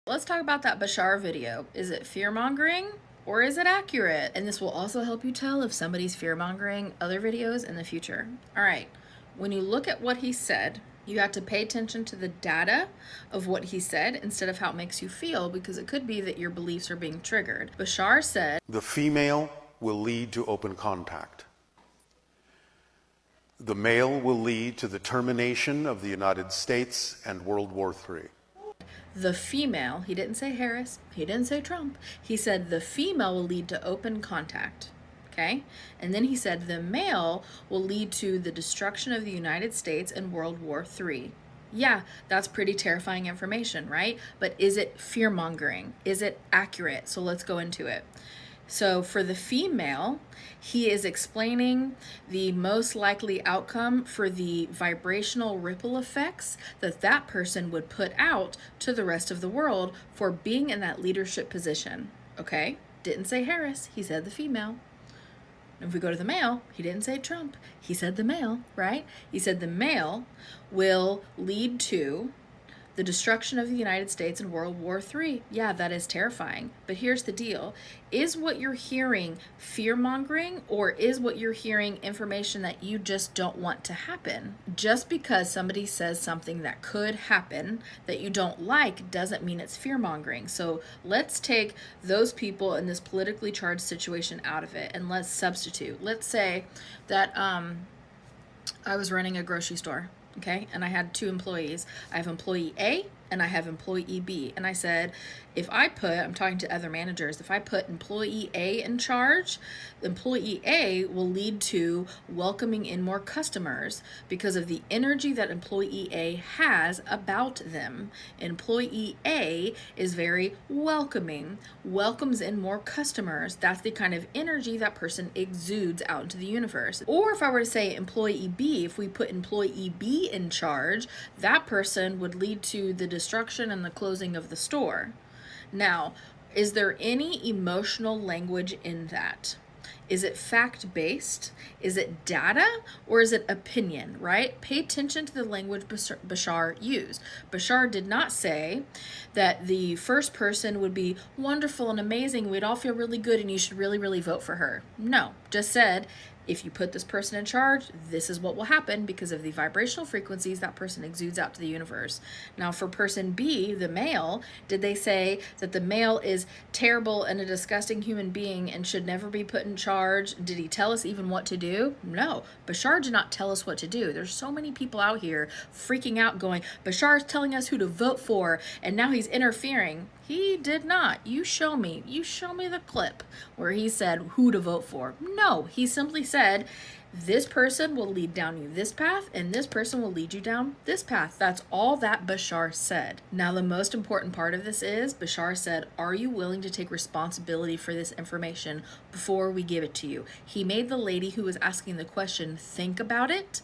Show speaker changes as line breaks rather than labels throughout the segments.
Let's talk about that Bashar video. Is it fear-mongering or is it accurate? And this will also help you tell if somebody's fear-mongering other videos in the future. All right, when you look at what he said, you have to pay attention to the data of what he said instead of how it makes you feel, because it could be that your beliefs are being triggered. Bashar said,
"The female will lead to open contact. The male will lead to the termination of the United States and World War III.
The female, he didn't say Harris, he didn't say Trump, he said the female will lead to open contact, okay? And then he said the male will lead to the destruction of the United States and World War III. Yeah, that's pretty terrifying information, right? But is it fear-mongering? Is it accurate? So let's go into it. So for the female, he is explaining the most likely outcome for the vibrational ripple effects that that person would put out to the rest of the world for being in that leadership position. Okay? Didn't say Harris, he said the female. If we go to the male, he didn't say Trump, he said the male, right? He said the male will lead to the destruction of the United States in World War III. Yeah, that is terrifying. But here's the deal. Is what you're hearing fear-mongering, or is what you're hearing information that you just don't want to happen? Just because somebody says something that could happen that you don't like doesn't mean it's fear-mongering. So let's take those people in this politically charged situation out of it and let's substitute. Let's say that I was running a grocery store. Okay, and I had two employees. I have employee A and I have employee B. And I said, I'm talking to other managers, if I put employee A in charge, employee A will lead to welcoming in more customers because of the energy that employee A has about them. Employee A is very welcoming, welcomes in more customers. That's the kind of energy that person exudes out into the universe. Or if I were to say employee B, if we put employee B in charge, that person would lead to the destruction and the closing of the store. Now, is there any emotional language in that? Is it fact-based? Is it data? Or is it opinion, right? Pay attention to the language Bashar used. Bashar did not say that the first person would be wonderful and amazing, we'd all feel really good, and you should really, really vote for her. No, just said, if you put this person in charge, this is what will happen because of the vibrational frequencies that person exudes out to the universe. Now, for person B, the male, did they say that the male is terrible and a disgusting human being and should never be put in charge? Did he tell us even what to do? No. Bashar did not tell us what to do. There's so many people out here freaking out going, Bashar's telling us who to vote for, and now he's interfering. He did not. You show me the clip where he said who to vote for. No, he simply said, this person will lead down you this path and this person will lead you down this path. That's all that Bashar said. Now, the most important part of this is Bashar said, are you willing to take responsibility for this information before we give it to you? He made the lady who was asking the question think about it.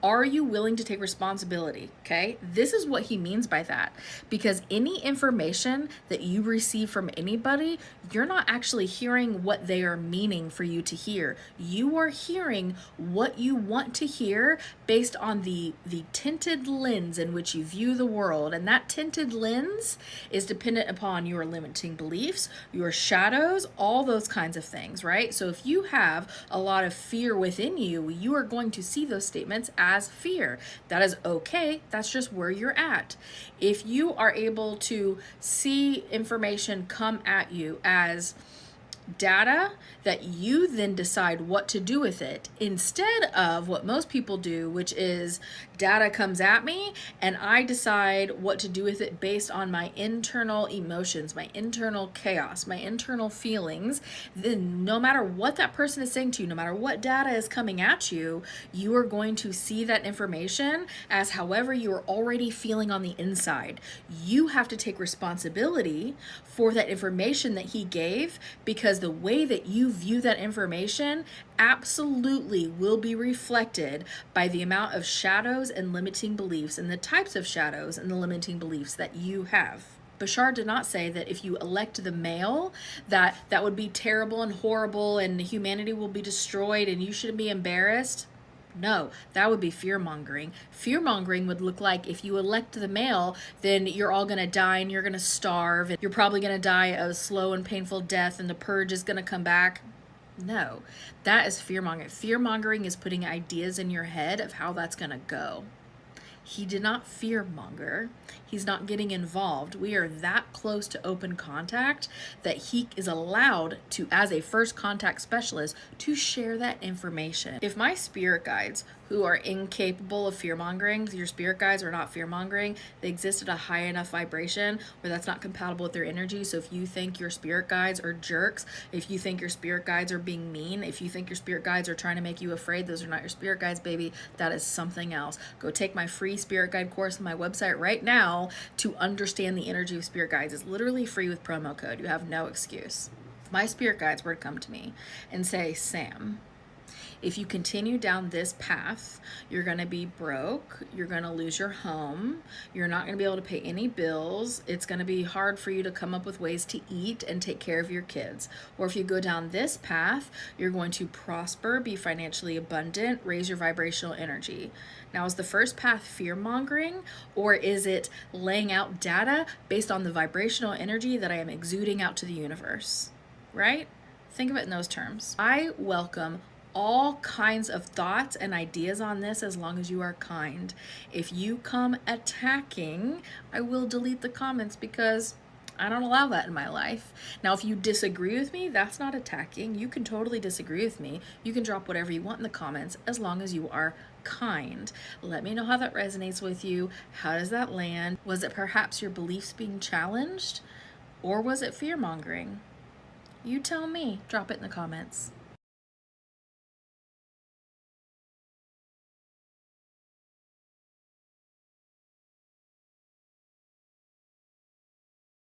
Are you willing to take responsibility? Okay, this is what he means by that, because any information that you receive from anybody, you're not actually hearing what they are meaning for you to hear. You are hearing what you want to hear based on the tinted lens in which you view the world, and that tinted lens is dependent upon your limiting beliefs, your shadows, all those kinds of things, right? So if you have a lot of fear within you, you are going to see those statements as fear. That is okay. That's just where you're at. If you are able to see information come at you as data that you then decide what to do with it, instead of what most people do, which is data comes at me and I decide what to do with it based on my internal emotions, my internal chaos, my internal feelings. Then no matter what that person is saying to you, no matter what data is coming at you, you are going to see that information as however you are already feeling on the inside. You have to take responsibility for that information that he gave, because the way that you view that information absolutely will be reflected by the amount of shadows and limiting beliefs and the types of shadows and the limiting beliefs that you have. Bashar did not say that if you elect the male, that would be terrible and horrible and humanity will be destroyed and you should be embarrassed. No, that would be fear-mongering. Fear-mongering would look like if you elect the male, then you're all going to die and you're going to starve. And you're probably going to die a slow and painful death and the purge is going to come back. No, that is fear-mongering. Fear-mongering is putting ideas in your head of how that's going to go. He did not fearmonger. He's not getting involved. We are that close to open contact that he is allowed to, as a first contact specialist, to share that information. If my spirit guides, who are incapable of fearmongering, your spirit guides are not fearmongering, they exist at a high enough vibration where that's not compatible with their energy. So if you think your spirit guides are jerks, if you think your spirit guides are being mean, if you think your spirit guides are trying to make you afraid, those are not your spirit guides, baby. That is something else. Go take my free spirit guide course on my website right now to understand the energy of spirit guides. It's literally free with promo code. You have no excuse. If my spirit guides were to come to me and say, Sam, if you continue down this path, you're going to be broke, you're going to lose your home, you're not going to be able to pay any bills, it's going to be hard for you to come up with ways to eat and take care of your kids. Or if you go down this path, you're going to prosper, be financially abundant, raise your vibrational energy. Now, is the first path fear-mongering, or is it laying out data based on the vibrational energy that I am exuding out to the universe? Right? Think of it in those terms. I welcome all kinds of thoughts and ideas on this as long as you are kind. If you come attacking, I will delete the comments because I don't allow that in my life. Now, if you disagree with me, that's not attacking. You can totally disagree with me. You can drop whatever you want in the comments as long as you are kind. Let me know how that resonates with you. How does that land? Was it perhaps your beliefs being challenged? Or was it fear-mongering? You tell me. Drop it in the comments.